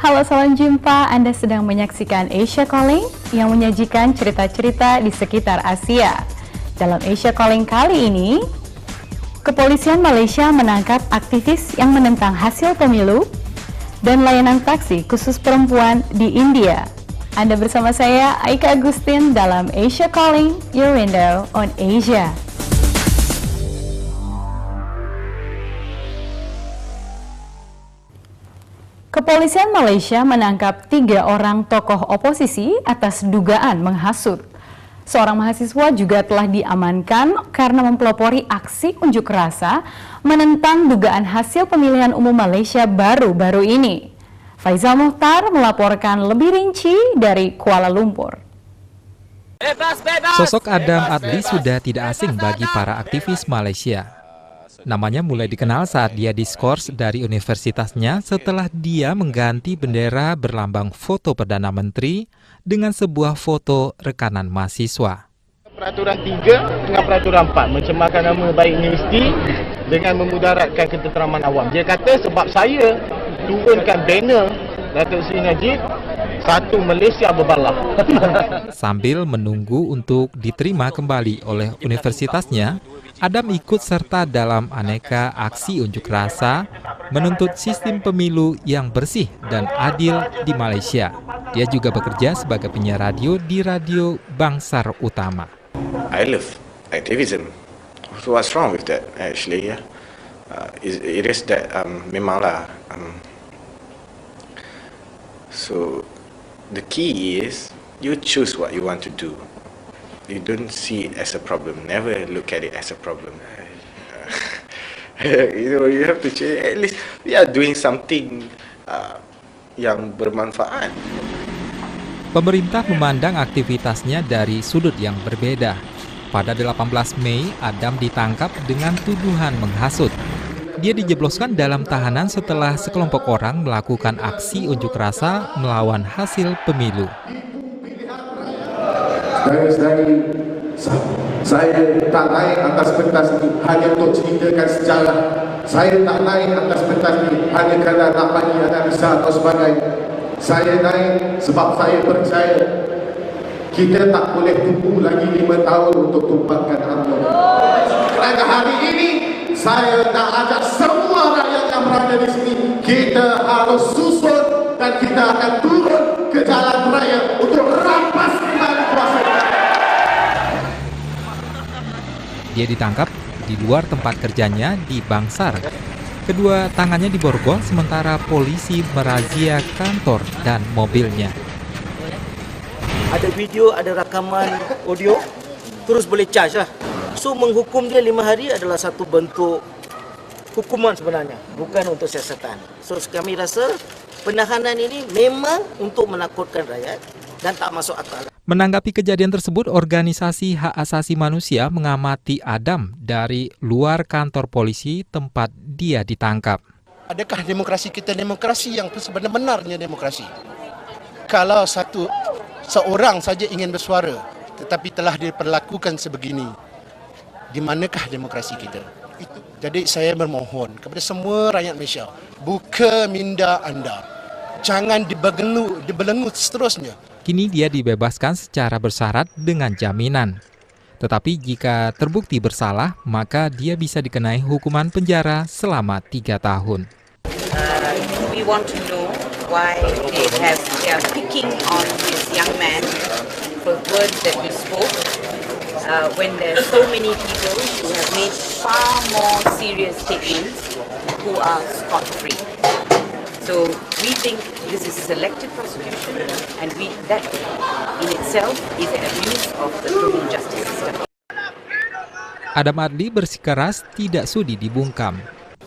Halo, salam jumpa. Anda sedang menyaksikan Asia Calling yang menyajikan cerita-cerita di sekitar Asia. Dalam Asia Calling kali ini, kepolisian Malaysia menangkap aktivis yang menentang hasil pemilu dan layanan taksi khusus perempuan di India. Anda bersama saya, Aika Agustin, dalam Asia Calling, your window on Asia. Kepolisian Malaysia menangkap 3 orang tokoh oposisi atas dugaan menghasut. Seorang mahasiswa juga telah diamankan karena mempelopori aksi unjuk rasa menentang dugaan hasil pemilihan umum Malaysia baru-baru ini. Faizal Muhtar melaporkan lebih rinci dari Kuala Lumpur. Sosok Adam Adli sudah tidak asing bagi para aktivis Malaysia. Namanya mulai dikenal saat dia diskors dari universitasnya setelah dia mengganti bendera berlambang foto Perdana Menteri dengan sebuah foto rekanan mahasiswa. Peraturan 3 dengan peraturan 4 mencemarkan nama baik universiti dengan memudaratkan ketenteraman awam. Dia kata sebab saya turunkan banner Datuk Seri Najib, satu Malaysia berbalah. Sambil menunggu untuk diterima kembali oleh universitasnya, Adam ikut serta dalam aneka aksi unjuk rasa menuntut sistem pemilu yang bersih dan adil di Malaysia. Dia juga bekerja sebagai penyiar radio di Radio Bangsar Utama. I love activism. So what's wrong with that actually? Yeah, it is that memanglah. So the key is you choose what you want to do. You don't see it as a problem. Never look at it as a problem. You have to change. At least we are doing something yang bermanfaat. Pemerintah memandang aktivitasnya dari sudut yang berbeda. Pada 18 Mei, Adam ditangkap dengan tuduhan menghasut. Dia dijebloskan dalam tahanan setelah sekelompok orang melakukan aksi unjuk rasa melawan hasil pemilu. Saya tak naik atas pentas ini hanya untuk ceritakan sejarah. Saya tak naik atas pentas ini hanya kerana nak bagi analisa atau sebagainya. Saya naik sebab saya percaya kita tak boleh tunggu lagi 5 tahun untuk tumpahkan UMNO. Kerana hari ini saya nak ajak semua rakyat yang berada di sini, kita harus susun dan kita akan turun ke jalan raya untuk rampas kembali kuasa. Dia ditangkap di luar tempat kerjanya di Bangsar. Kedua tangannya diborgol sementara polisi merazia kantor dan mobilnya. Ada video, ada rakaman audio, terus boleh charge lah. So menghukum dia 5 hari adalah satu bentuk hukuman sebenarnya, bukan untuk siasatan. So kami rasa penahanan ini memang untuk menakutkan rakyat dan tak masuk akal. Menanggapi kejadian tersebut, organisasi hak asasi manusia mengamati Adam dari luar kantor polisi tempat dia ditangkap. Adakah demokrasi kita demokrasi yang sebenar-benarnya demokrasi? Kalau seorang saja ingin bersuara tetapi telah diperlakukan sebegini, di manakah demokrasi kita? Jadi saya bermohon kepada semua rakyat Malaysia, buka minda anda. Jangan dibelenggu seterusnya. Kini dia dibebaskan secara bersyarat dengan jaminan. Tetapi jika terbukti bersalah, maka dia bisa dikenai hukuman penjara selama 3 tahun. We want to know why they are picking on this young man for words that we spoke when there are so many people who have made far more serious statements who are scot-free. So we think this is selective prosecution, and that in itself is an abuse of the criminal justice system. Adam Adli bersikeras tidak sudi dibungkam.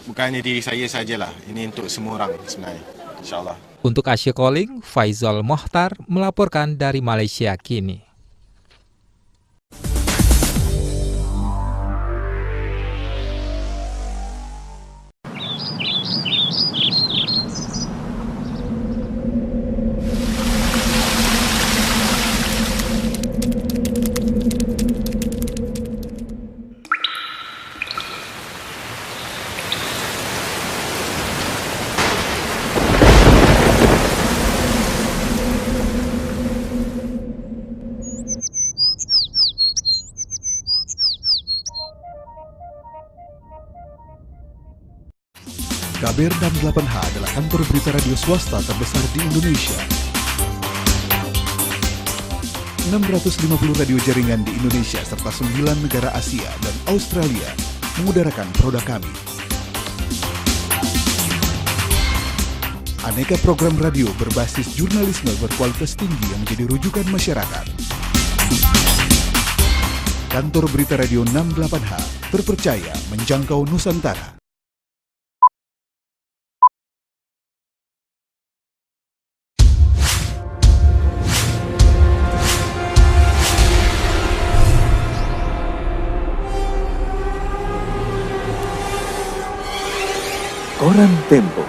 Bukannya diri saya sajalah, ini untuk semua orang sebenarnya, insyaAllah. Untuk Asia Calling, Faizal Muhtar melaporkan dari Malaysia kini. KBR 68H adalah kantor berita radio swasta terbesar di Indonesia. 650 radio jaringan di Indonesia serta 9 negara Asia dan Australia mengudarakan produk kami. Aneka program radio berbasis jurnalisme berkualitas tinggi yang menjadi rujukan masyarakat. Kantor Berita Radio 68H, terpercaya menjangkau Nusantara. Koran Tempo.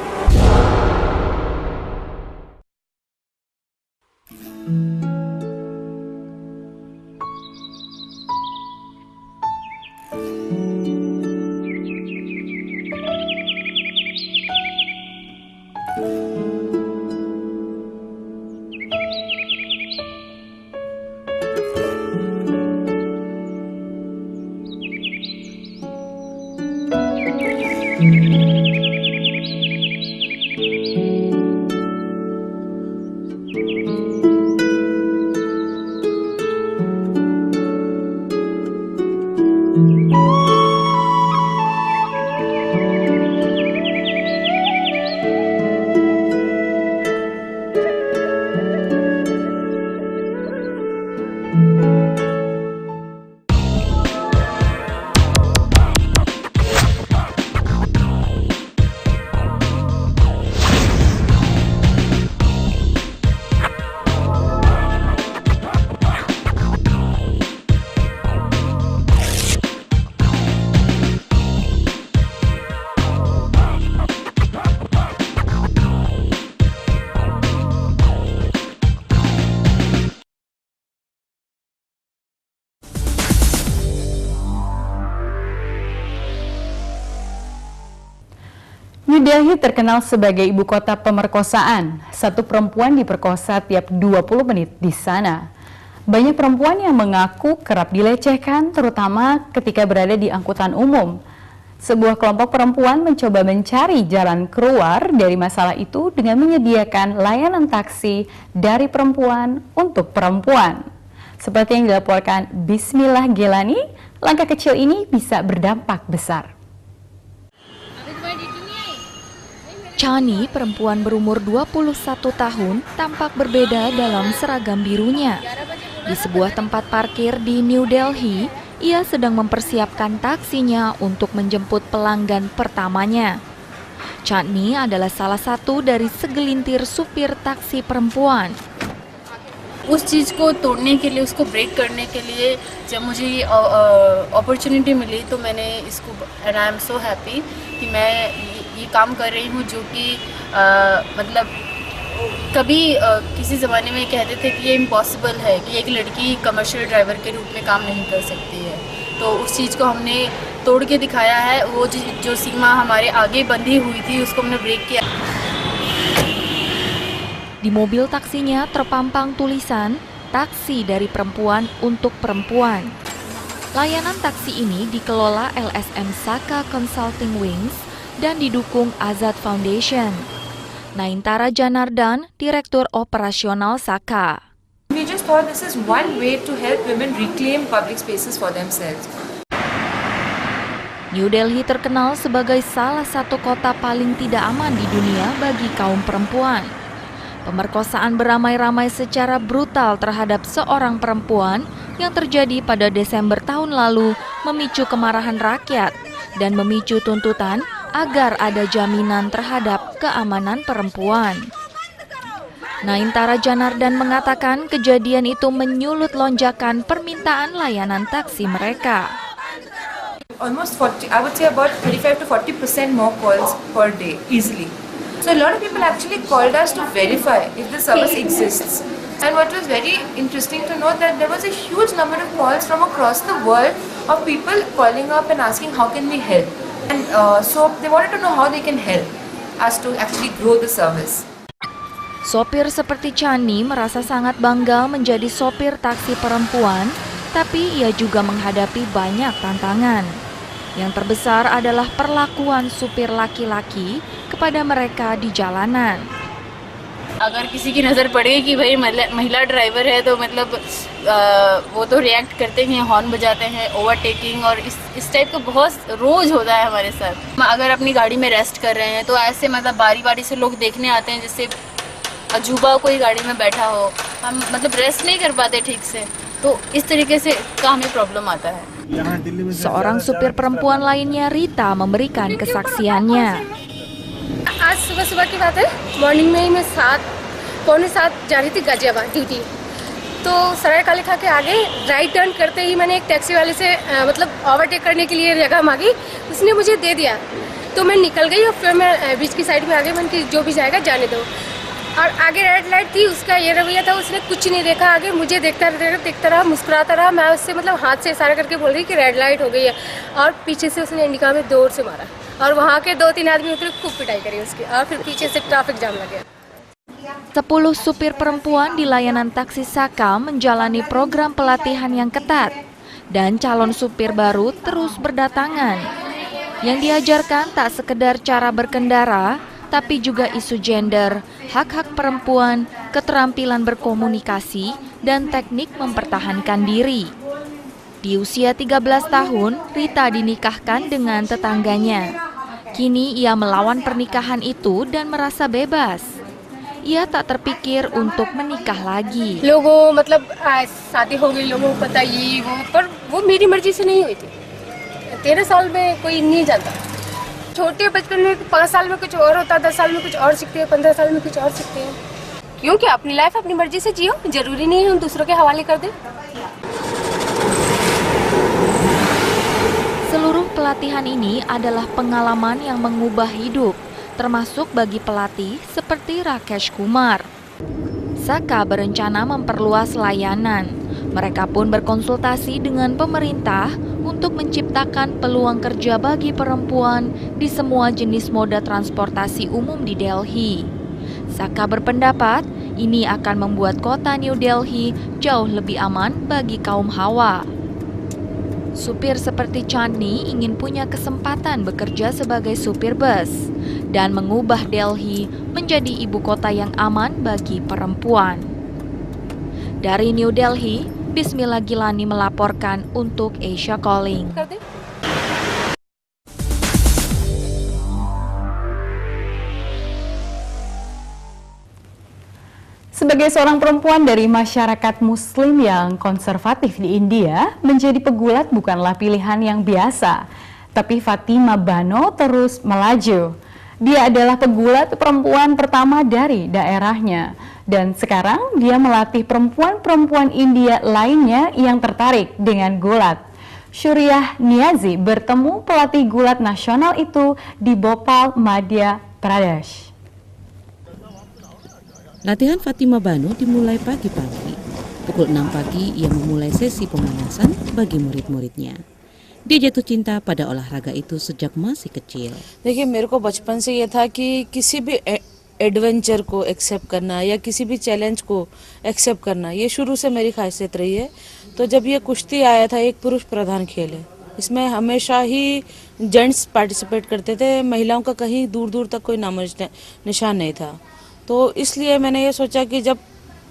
New Delhi terkenal sebagai ibu kota pemerkosaan. Satu perempuan diperkosa tiap 20 menit di sana. Banyak perempuan yang mengaku kerap dilecehkan, terutama ketika berada di angkutan umum. Sebuah kelompok perempuan mencoba mencari jalan keluar dari masalah itu dengan menyediakan layanan taksi dari perempuan untuk perempuan. Seperti yang dilaporkan Bismillah Gelani, langkah kecil ini bisa berdampak besar. Chani, perempuan berumur 21 tahun, tampak berbeda dalam seragam birunya. Di sebuah tempat parkir di New Delhi, ia sedang mempersiapkan taksinya untuk menjemput pelanggan pertamanya. Chani adalah salah satu dari segelintir supir taksi perempuan. उस चीज़ को तोड़ने के लिए, उसको ब्रेक करने के लिए जब मुझे अपॉर्चुनिटी मिली तो मैंने इसको, and I am so happy कि मैं ये काम कर रही हूँ, जो कि मतलब कभी किसी ज़माने में कहते थे कि ये इम्पॉसिबल है कि एक लड़की कमर्शियल ड्राइवर के रूप में काम नहीं कर सकती है, तो उस चीज़ को हमने तोड़ के दिखाया है. वो जो सीमा हमारे आगे बंधी हुई थी उसको हमने ब्रेक किया. Di mobil taksinya terpampang tulisan taksi dari perempuan untuk perempuan. Layanan taksi ini dikelola LSM Saka Consulting Wings dan didukung Azad Foundation. Naintara Janardan, Direktur Operasional Saka. We just thought this is one way to help women reclaim public spaces for themselves. New Delhi terkenal sebagai salah satu kota paling tidak aman di dunia bagi kaum perempuan. Pemerkosaan beramai-ramai secara brutal terhadap seorang perempuan yang terjadi pada Desember tahun lalu memicu kemarahan rakyat dan memicu tuntutan agar ada jaminan terhadap keamanan perempuan. Naintara Janardan mengatakan kejadian itu menyulut lonjakan permintaan layanan taksi mereka. Almost 40, I would say about 35 to 40% more calls per day, easily. So a lot of people actually called us to verify if the service exists. And what was very interesting to note that there was a huge number of calls from across the world of people calling up and asking how can we help. And so they wanted to know how they can help us to actually grow the service. Sopir seperti Chani merasa sangat bangga menjadi sopir taksi perempuan, tapi ia juga menghadapi banyak tantangan. Yang terbesar adalah perlakuan supir laki-laki kepada mereka di jalanan. अगर किसी की नज़र पड़े कि भाई महिला ड्राइवर है तो मतलब वो तो रिएक्ट करते हैं, हॉर्न बजाते हैं, ओवरटेकिंग और इस टाइप का बहुत रोज़ होता है हमारे साथ। अगर अपनी गाड़ी में रेस्ट कर रहे हैं तो ऐसे मतलब बारी बारी से लोग देखने आते हैं जैसे अजूबा कोई गाड़ी में बैठा हो, हम मतलब रेस्ट नहीं कर पाते ठीक से, तो इस तरीके से का हमें प्रॉब्लम आता है। Seorang supir perempuan lainnya, Rita, memberikan kesaksiannya. आज सुबह की बात है, मॉर्निंग में ही मैं 6:45 जा रही थी गाजियाबाद ड्यूटी। तो सराय काले खा के आगे राइट टर्न करते ही मैंने एक टैक्सी वाले से मतलब ओवरटेक करने के लिए जगह मांगी, उसने मुझे दे दिया तो मैं निकल गई और फिर मैं बीच की साइड में आ गई। मैंने जो भी जाएगा जाने दो। और आगे रेड लाइट थी, उसका ये रवैया था, उसने कुछ नहीं देखा आगे, मुझे देखता रहा, मुस्कुराता रहा। मैं उससे मतलब हाथ से इशारा करके बोल रही कि रेड लाइट हो गई है, और पीछे से उसने इंडिका में जोर से मारा और वहाँ के 2-3 आदमी उतरे, खूब पिटाई करी उसकी, और फिर पीछे से ट्रैफिक जाम लग गया। 10 supir perempuan di layanan taksi Saka menjalani program pelatihan yang ketat dan calon supir baru terus berdatangan. Yang diajarkan tak sekedar cara berkendara, tapi juga isu gender, hak-hak perempuan, keterampilan berkomunikasi, dan teknik mempertahankan diri. Di usia 13 tahun, Rita dinikahkan dengan tetangganya. Kini ia melawan pernikahan itu dan merasa bebas. Ia tak terpikir untuk menikah lagi. लोगों मतलब शादी हो गई, लोगों को पता ये वो, पर वो मेरी मर्जी से नहीं हुई थी। 13 साल में कोई नहीं जानता। छोटे बचपन में 5 साल में कुछ और होता, 10 साल में कुछ और सीखते हैं, 15 साल में कुछ और सीखते हैं। क्योंकि अपनी लाइफ अपनी मर्जी से जियो, जरूरी नहीं है हम दूसरों के हवाले कर दें। Seluruh pelatihan ini adalah pengalaman yang mengubah hidup, termasuk bagi pelatih seperti Rakesh Kumar. Saka berencana memperluas layanan. Mereka pun berkonsultasi dengan pemerintah untuk menciptakan peluang kerja bagi perempuan di semua jenis moda transportasi umum di Delhi. Saka berpendapat ini akan membuat kota New Delhi jauh lebih aman bagi kaum Hawa. Supir seperti Chandni ingin punya kesempatan bekerja sebagai supir bus dan mengubah Delhi menjadi ibu kota yang aman bagi perempuan. Dari New Delhi, Bismillah Gilani melaporkan untuk Asia Calling. Sebagai seorang perempuan dari masyarakat Muslim yang konservatif di India, menjadi pegulat bukanlah pilihan yang biasa. Tapi Fatima Bano terus melaju. Dia adalah pegulat perempuan pertama dari daerahnya. Dan sekarang dia melatih perempuan-perempuan India lainnya yang tertarik dengan gulat. Syuriah Niazi bertemu pelatih gulat nasional itu di Bhopal, Madhya Pradesh. Latihan Fatima Bano dimulai pagi-pagi. Pukul 6 pagi ia memulai sesi pemanasan bagi murid-muridnya. Dia jatuh cinta pada olahraga itu sejak masih kecil. देखिए मेरे को बचपन से ये था कि किसी भी एडवेंचर को एक्सेप्ट करना या किसी भी चैलेंज को एक्सेप्ट करना, ये शुरू से मेरी खासियत रही है। तो जब ये कुश्ती आया था, एक पुरुष प्रधान खेल है, इसमें हमेशा ही जेंट्स पार्टिसिपेट करते थे, महिलाओं का कहीं दूर दूर तक कोई नामो निशान नहीं था। तो इसलिए मैंने ये सोचा कि जब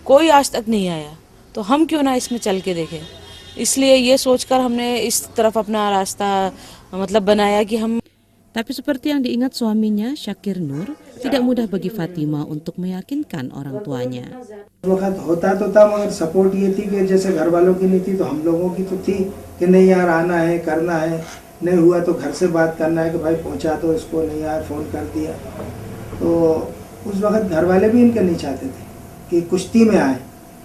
कोई आज तक नहीं आया तो हम क्यों ना इसमें चल के देखें। इसलिए ये सोचकर हमने इस तरफ अपना रास्ता मतलब बनाया कि हम. Tapi seperti yang diingat suaminya, Syakir Nur, tidak mudah bagi Fatima untuk meyakinkan orang tuanya. वक्त होता तो था, मगर सपोर्ट ये थी कि जैसे घर वालों की नहीं थी तो हम लोगों की तो थी कि नहीं यार आना है, करना है, नहीं हुआ तो घर से बात करना है कि भाई पहुंचा तो इसको, नहीं यार फोन कर दिया। तो उस वक्त घर वाले भी इनके नहीं चाहते थे कि कुश्ती में आए,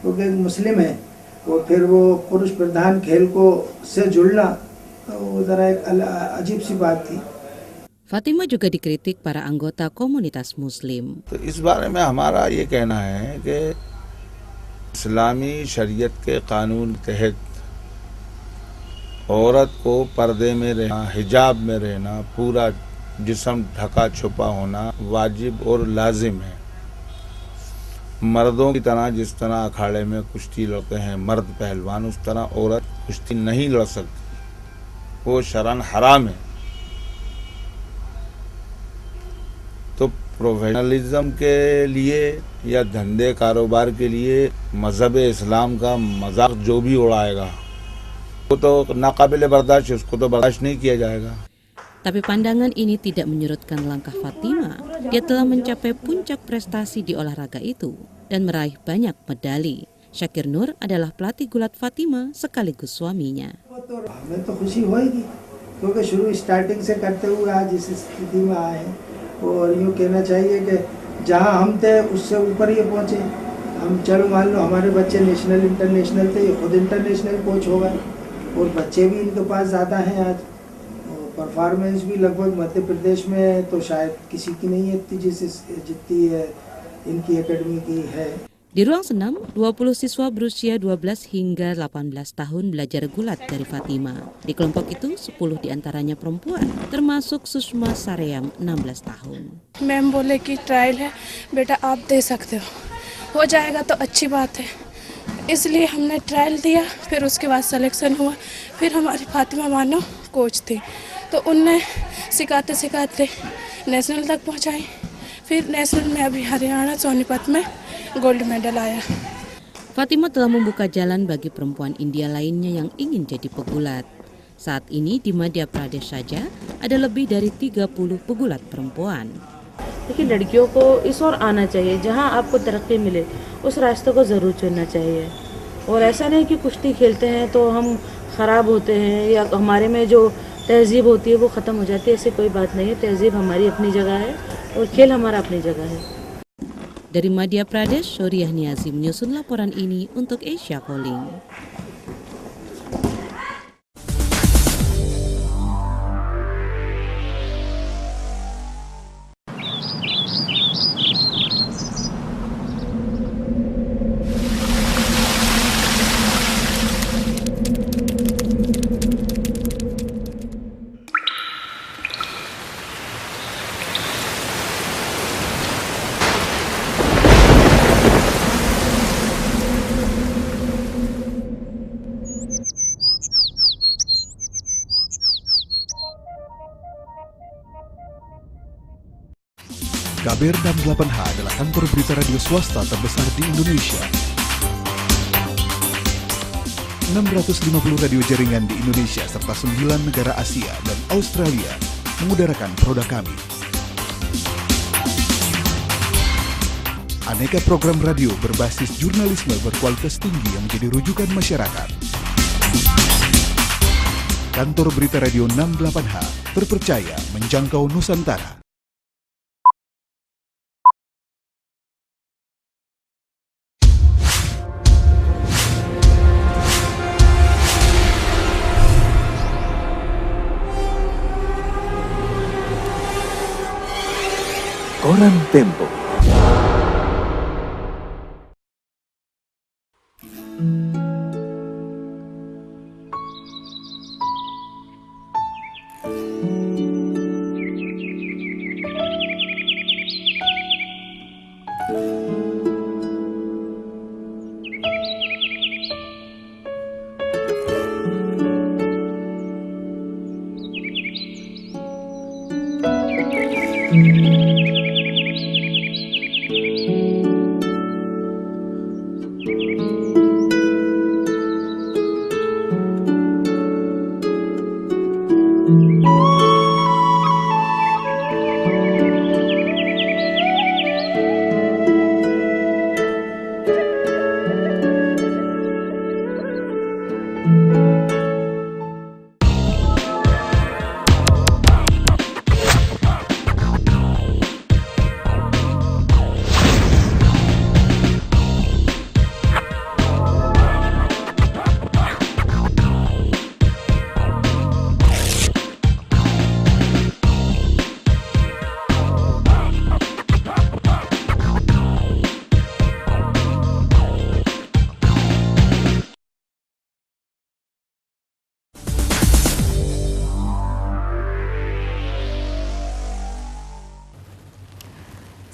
क्योंकि मुस्लिम है और फिर वो पुरुष प्रधान खेल को से जुड़ना तो जरा एक अजीब सी बात थी। Fatima juga dikritik para anggota komunitas Muslim. तो इस बारे में हमारा ये कहना है कि इस्लामी शरीयत के कानून के तहत औरत को पर्दे में रहना, हिजाब में रहना, पूरा जिस्म ढका छुपा होना वाजिब और लाजिम है। मर्दों की तरह जिस तरह अखाड़े में कुश्ती लड़ते हैं मर्द पहलवान, उस तरह औरत कुश्ती नहीं लड़ सकती, वो शरन हराम है। प्रोफेशनलिज्म के लिए या धंधे कारोबार के लिए मजहब इस्लाम का मजाक जो भी उड़ाएगा वो तो नाकाबिले बर्दाश्त, उसको तो बर्दाश्त नहीं किया जाएगा. Tapi pandangan ini tidak menyurutkan langkah Fatima. Dia telah mencapai puncak prestasi di olahraga itu dan meraih banyak medali. Syakir Nur adalah pelatih gulat Fatima sekaligus suaminya. हमें तो खुशी होगी क्योंकि शुरू स्टार्टिंग से करते हुए आज इस स्थिति में आए हैं और यूँ कहना चाहिए कि जहाँ हम थे उससे ऊपर ये पहुँचे. हम चलो मान लो हमारे बच्चे नेशनल इंटरनेशनल थे, ये खुद इंटरनेशनल कोच हो गए और बच्चे भी इनके पास ज़्यादा हैं आज. परफॉर्मेंस भी लगभग मध्य प्रदेश में तो शायद किसी की नहीं है जितनी इनकी एकेडमी की है. Di ruang senam, 20 siswa berusia 12 hingga 18 tahun belajar gulat dari Fatima. Di kelompok itu 10 diantaranya perempuan, termasuk Susma Saream 16 tahun. Ma'am बोले कि ट्रायल है बेटा आप दे सकते हो जाएगा तो अच्छी बात है, इसलिए हमने ट्रायल दिया. फिर उसके बाद सिलेक्शन हुआ. फिर हमारी फातिमा मानो कोच थी तो उनने सिखाते सिखाते नेशनल तक पहुंचाई. फिर नेशनल में अभी हरियाणा सोनीपत में गोल्ड मेडल आया. Fatima telah membuka jalan bagi perempuan India lainnya yang ingin jadi pegulat. Saat ini di Madhya Pradesh saja ada lebih dari 30 pegulat perempuan. देखिए लड़कियों को इस ओर आना चाहिए, जहां आपको तरक्की मिले उस रास्ते को ज़रूर चुनना चाहिए. और ऐसा नहीं कि कुश्ती खेलते हैं तो हम ख़राब होते हैं या हमारे में जो तहजीब होती है वो ख़त्म हो जाती है. ऐसी कोई बात नहीं है. तहजीब हमारी अपनी जगह है और खेल हमारा अपनी जगह है. Dari Madhya Pradesh, Soriah Niazi menyusun laporan ini untuk Asia Calling. KBR 68H adalah kantor berita radio swasta terbesar di Indonesia. 650 radio jaringan di Indonesia serta 9 negara Asia dan Australia mengudarakan produk kami. Aneka program radio berbasis jurnalisme berkualitas tinggi yang menjadi rujukan masyarakat. Kantor berita radio 68H terpercaya menjangkau Nusantara. Koran Tempo.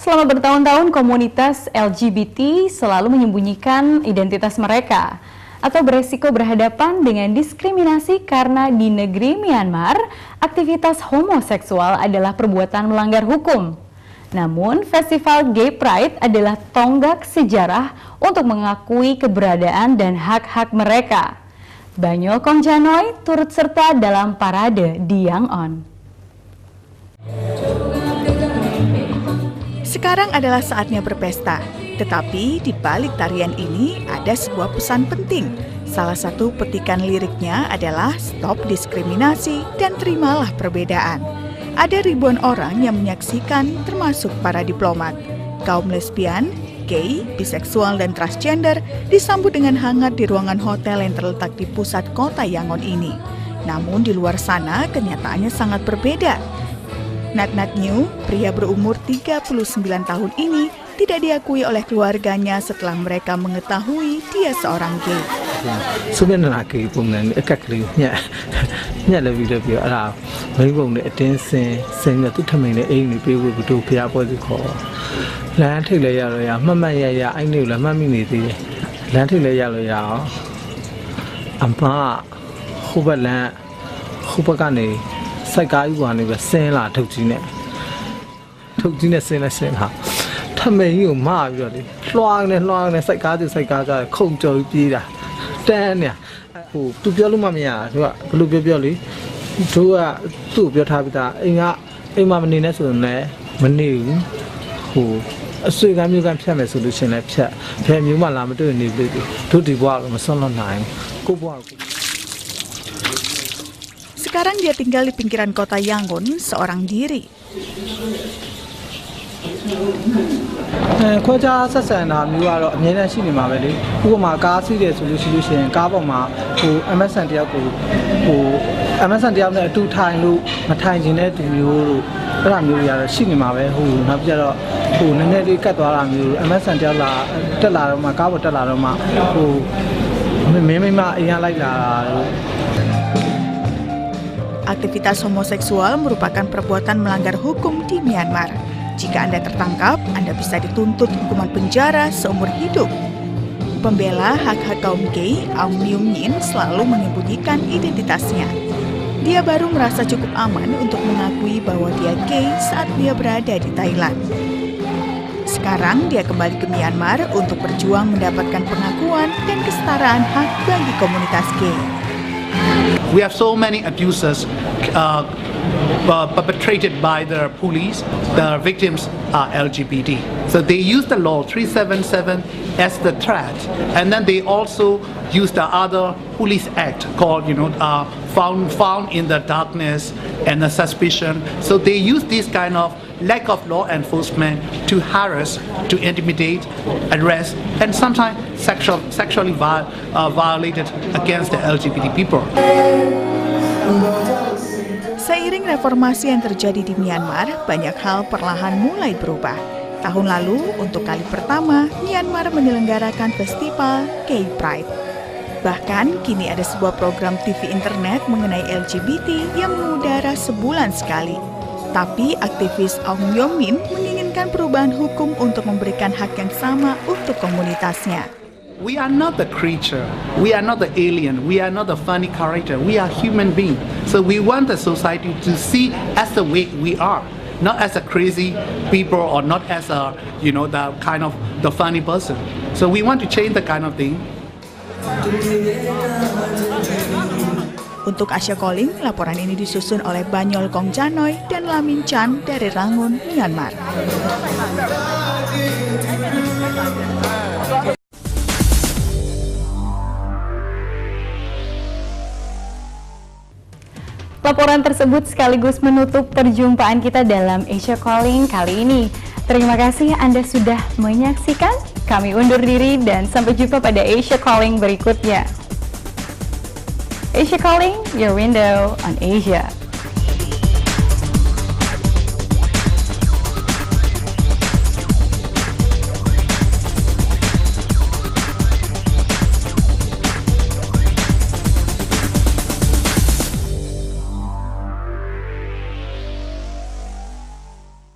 Selama bertahun-tahun, komunitas LGBT selalu menyembunyikan identitas mereka atau beresiko berhadapan dengan diskriminasi karena di negeri Myanmar, aktivitas homoseksual adalah perbuatan melanggar hukum. Namun, Festival Gay Pride adalah tonggak sejarah untuk mengakui keberadaan dan hak-hak mereka. Banyol Kongjanoy turut serta dalam parade di Yangon. Sekarang adalah saatnya berpesta, tetapi di balik tarian ini ada sebuah pesan penting. Salah satu petikan liriknya adalah stop diskriminasi dan terimalah perbedaan. Ada ribuan orang yang menyaksikan, termasuk para diplomat. Kaum lesbian, gay, biseksual, dan transgender disambut dengan hangat di ruangan hotel yang terletak di pusat kota Yangon ini. Namun di luar sana kenyataannya sangat berbeda. Nat New, pria berumur 39 tahun ini, tidak diakui oleh keluarganya setelah mereka mengetahui dia seorang gay. Sebenarnya gay pun agak kelihnya lebih ada banyak attention sehingga tu temennya ini perlu betul pihak politik. Lantai laya laya, mama ya ini ulah mami ni dia. Lantai laya laya, apa hubalan hubakan ni. Saya kaya orang ni bersen lah thuk jinnya sen lah. 他没有骂过的，乱的，世界就控制啲啦，真呀，都表路嘛咩啊，是吧？不路表哩，主啊都表他不打，哎嘛没呢说呢，没牛，所以讲没讲骗没 solution 来骗没嘛那么多牛的，都地包了，没算了难，够包。 Sekarang dia tinggal di pinggiran kota Yangon seorang diri. ခွဲခြားဆက်ဆံတာမျိုးကတော့အများနဲ့ရှိနေမှာပဲလေဥပမာကားစီးတယ်ဆိုလို့ရှိရင်ကားပေါ်မှာMSN တယောက်ကိုMSN တယောက်နဲ့အတူထိုင်လို့မထိုင်ခြင်းတဲ့သူမျိုးတို့အဲ့ဒါမျိုးတွေကတော့ရှိနေမှာပဲနောက်ပြတော့နည်းနည်းလေးကတ်သွားတာမျိုး MSN တယောက်လာတက်လာတော့မှကားပေါ်တက်လာတော့မှမင်းမအိမ်ရလိုက်လာတာတို့ Aktivitas homoseksual merupakan perbuatan melanggar hukum di Myanmar. Jika Anda tertangkap, Anda bisa dituntut hukuman penjara seumur hidup. Pembela hak-hak kaum gay, Aung Myung Min, selalu menyembunyikan identitasnya. Dia baru merasa cukup aman untuk mengakui bahwa dia gay saat dia berada di Thailand. Sekarang dia kembali ke Myanmar untuk berjuang mendapatkan pengakuan dan kesetaraan hak bagi komunitas gay. We have so many abuses perpetrated by the police. The victims are LGBT. So they use the law 377 as the threat, and then they also use the other police act called, found in the darkness and the suspicion. So they use this kind of lack of law enforcement to harass, to intimidate, arrest, and sometimes sexually violated against the LGBT people. Seiring reformasi yang terjadi di Myanmar, banyak hal perlahan mulai berubah. Tahun lalu, untuk kali pertama, Myanmar menyelenggarakan festival Gay Pride. Bahkan, kini ada sebuah program TV internet mengenai LGBT yang mengudara sebulan sekali. Tapi aktivis Aung Myung Min menginginkan perubahan hukum untuk memberikan hak yang sama untuk komunitasnya. We are not the creature, we are not the alien, we are not the funny character, we are human beings. So we want the society to see as the way we are, not as a crazy people or not as a, the kind of the funny person. So we want to change the kind of thing. Untuk Asia Calling, laporan ini disusun oleh Banyol Kongjanoy dan Lamin Chan dari Rangun, Myanmar. Laporan tersebut sekaligus menutup perjumpaan kita dalam Asia Calling kali ini. Terima kasih Anda sudah menyaksikan. Kami undur diri dan sampai jumpa pada Asia Calling berikutnya. Asia Calling, your window on Asia.